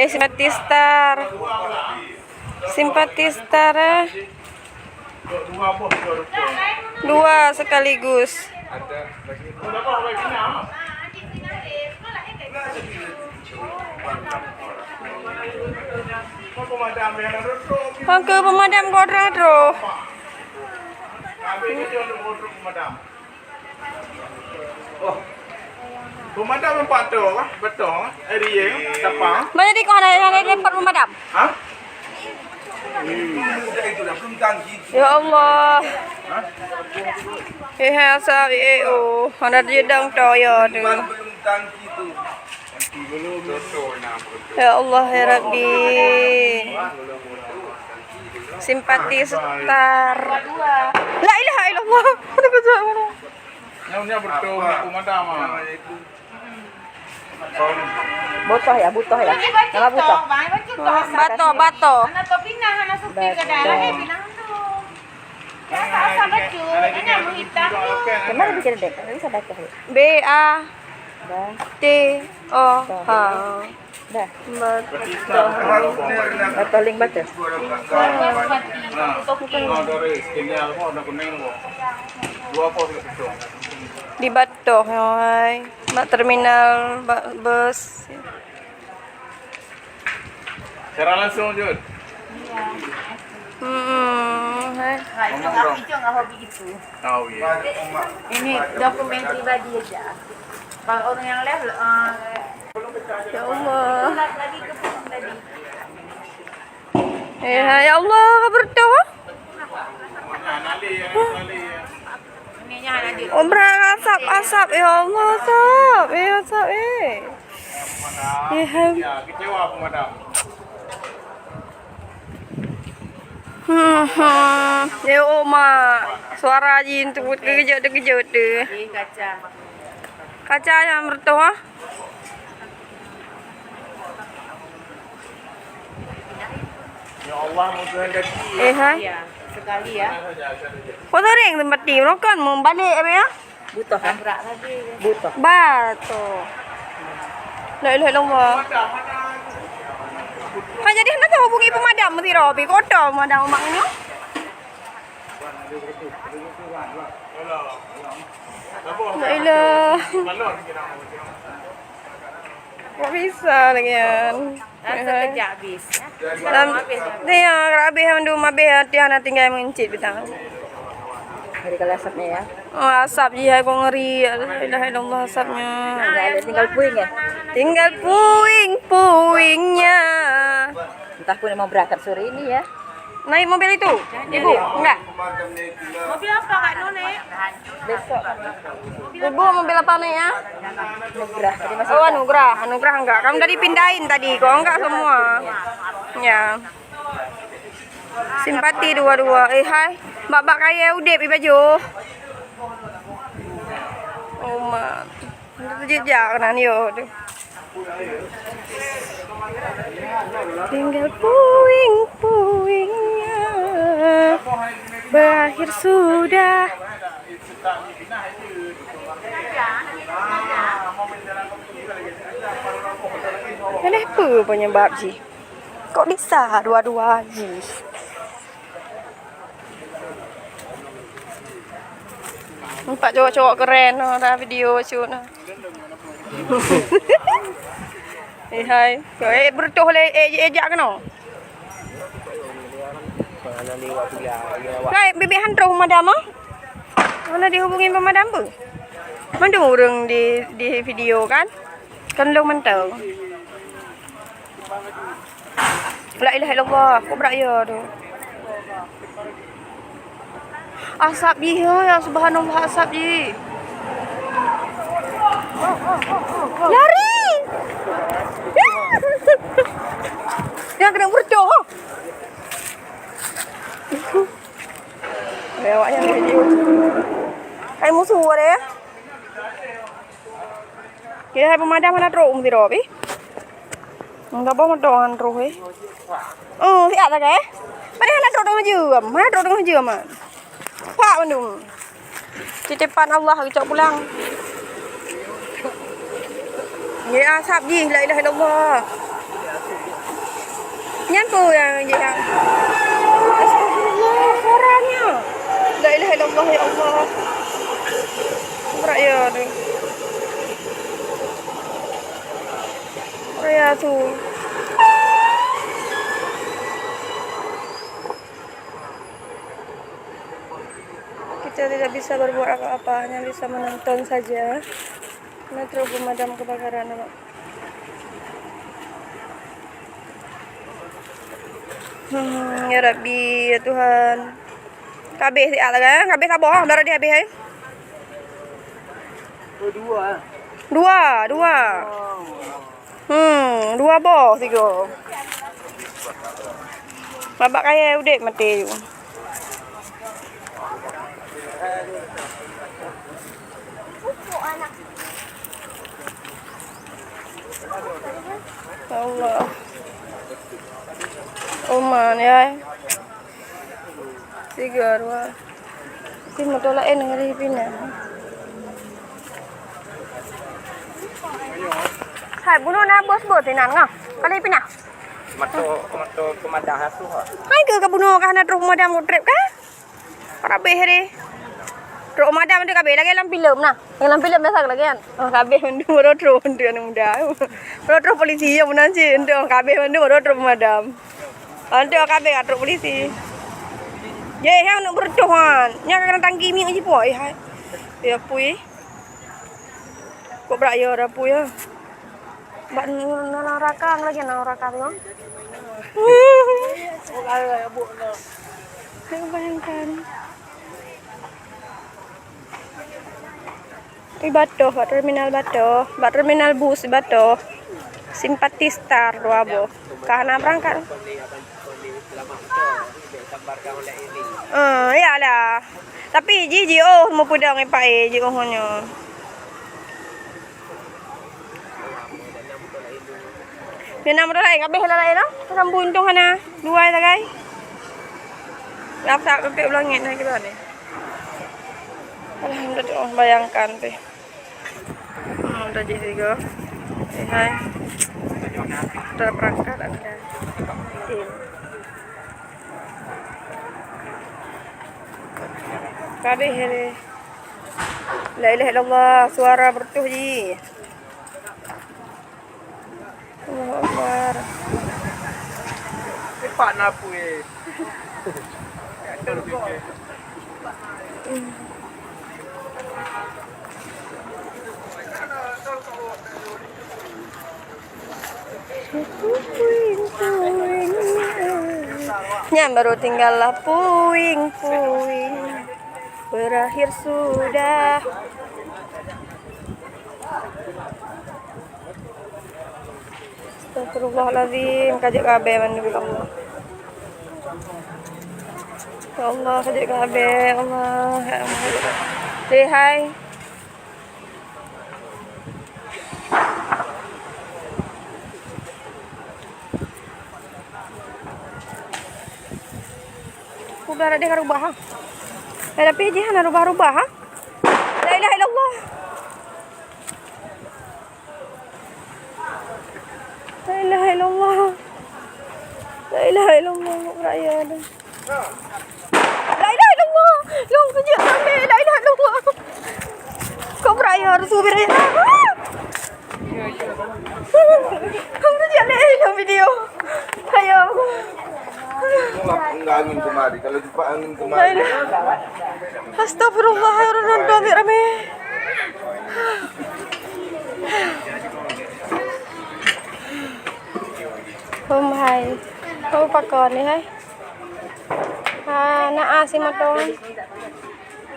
Simpatistar. Simpatistar. Dua sekaligus. Ke pemadam kodratro. Pemadam empat tu lah, betul. Area, tapang. Mana di kau ada tempat pemadam? Hah? Ya Allah. Asap oh, ada jedang toyo tu. Ya Allah ya Rabbi. Simpati star. La ilaha illallah. Mana kau mana? Namanya betul pemadam. Butuh ya. Nama butuh. Bato. Anak to pinang anak supir ke daerah bilang tu. Ya asal baca, ini mau hitam tu. Gimana bikin dek? Nggak bisa baca ya. B A T O H. Dah. Bato. Baca link baca. Dari skinnya apa ada kuning kok. Dua pos itu. Di Bato, hai. Mak terminal bus. Secara langsung Jud. Hai. Itu nggak hobi itu. Tahu ya. Ini dokumen pribadi aja. Kalau orang yang lain, Ya Allah. lagi ke tadi. Ya Allah, berdoa. Nali. Ini ada di. Ombrang asap ya Allah asap Ya Ya, kecewa pemadam. Ya Oma suara jin tu kejut tu. Di kaca. Kaca yang berdoa. Ya Allah, mudah lagi. Hai. Ya, sekali ya. Kau sering tempat di kan membalik apa ya? Butuh kan? Berat lagi. Butuh. Batu. La ilaha illallah. Kan jadi hendak hubungi pemadam mesti Robi kota pemadam maknya. La ilaha. Kok bisa lagi kan? Sekejap habis. Dia habis mandu mabeh dia nak tinggal mencit bitang. Dari kalau asapnya ya. Oh, asap je aku ngeri. La ilaha illallah asapnya. Nggak ada tinggal puing ya. Tinggal puing-puingnya. Entah pun mau berangkat sore ini ya. Naik mobil itu? Ibu? Enggak. Mobil apa Kak None? Besok Ibu mobil apa nih ya? Nugrah. Tadi masih Oh, Anugrah enggak. Kamu tadi pindahin tadi, kok enggak semua. Ya. Simpati dua-dua. Hai. Mbak kaya udip di baju. Oh, mak. Itu jejak nan yo. Tinggal puing-puingnya. Berakhir sudah. Kenapa penyebab sih? Kok bisa dua-dua sih? Nampak cowok-cowok keren ada video shoot nah. Hai. Kau bertuh le ejak kena. Hai, bibi hantu pemadam ah? Mana dihubungi pemadam bu? Mana orang di video kan? Kan lu mentau. La ilaha illallah, kok beraya tu. Asap dia ya subhanallah asap dia. Lari. Dia kena berdoa. Lewatnya video. Ai musuh ada ya. Kita hai pemadam mana teruk mesti robi. Enggak apa medoan teruk eh. Oh, siap tak eh? Mana nak teruk dengan jam? Mana teruk dengan jam ah? Pak Bandung. Titipan Allah cok pulang. Ya asap ji, la ilaha illallah. Nyan po yang ji yang. Astagfirullah, suaranya. La ilaha illallah ya Allah. Berat ya ni. Ya tu. Kita tidak bisa berbuat apa-apa, hanya bisa menonton saja. Metro pemadam kebakaran, Pak. Ya Rabbi, ya Tuhan. Kabeh si ala kan? Kabeh sabar, darah dia habis hai. Dua. Dua boh, tiga. Babak kaya udah mati. Allah. Oman ya. Tiga dua. Si motor lain ngeri pindah. Hai bunuh na bos tinan ngah. Kali pindah. Mato pemadam hatu ha. Hai ke bunuh kah na truk pemadam trip kah? Para behre. Truk pemadam tu kabeh lagi dalam filem nah. Dalam filem biasa lagi kan. Oh kabeh mendu baru truk mendu anu muda. Baru truk polisi ya bunan sih untuk kabeh mendu baru truk pemadam. Ante kabeh truk polisi. Ye ha nak berdohan. Nya kena tangki mi aji poi hai. Ya pui. Kok beraya dah pui ya. Mbak nang rakang lagi nang rakang no. Saya bayangkan. Batoh, terminal bus Batoh. Simpati Star Ruabo. Kahana berangkat. Ya lah. Tapi Ji mau pudang ipai Ji ohonyo. Dia nama lain, kabeh lain no. Sambung untung hana. Dua ta guys. Lapsak kepek ulangit nak kita ni. Alhamdulillah bayangkan teh. Udah jadi juga. Hai. Udah berangkat Anda. Kabeh hele. La ilaha illallah, suara bertuh ji. Allahu Akbar. Pak napu eh. Nya baru tinggallah puing-puing. Berakhir sudah. Astagfirullahaladzim, kajak kabeh mandu Allah. Ya Allah, kajak kabeh Allah. Ya Allah. Say hi. Udah ada yang rubah. Ada pijihan rubah-rubah. La ilaha illallah. La ilaha illallah. La ilaha illallah. Raya dah. La ilaha illallah. Long sejak sampai la ilaha illallah. Kau beraya Rasulullah. Kau sejak ni video. Ayo. Enggak angin kemari. Kalau jumpa angin kemari. Astagfirullah, nonton rame. Hai. Kau pakon ni hai. Na si motor.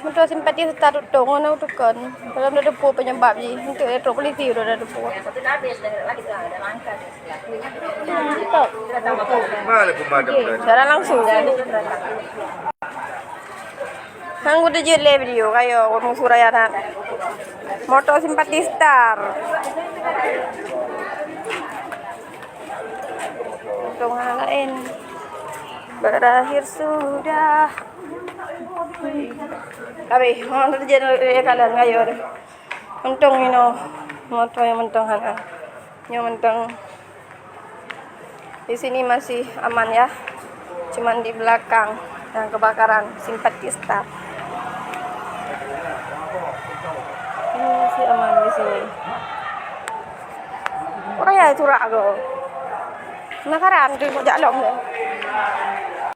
Motor simpati Star dong ana tukon. Dalam ada depo penyebab ji. Untuk truk polisi udah ada depo. Mana pemadam tadi? Secara langsung. Hang udah jele video kayo ngomong Suraya nak. Motor simpati Star. Untung lain. Berakhir sudah. Tapi mau terjadi kalian kayo. Untung motor yang untung hana. Yang penting di sini masih aman ya. Cuman di belakang yang kebakaran simpatista. Ini masih aman di sini. Orang ya itu ragu. Nakaran tu mau jalan deh.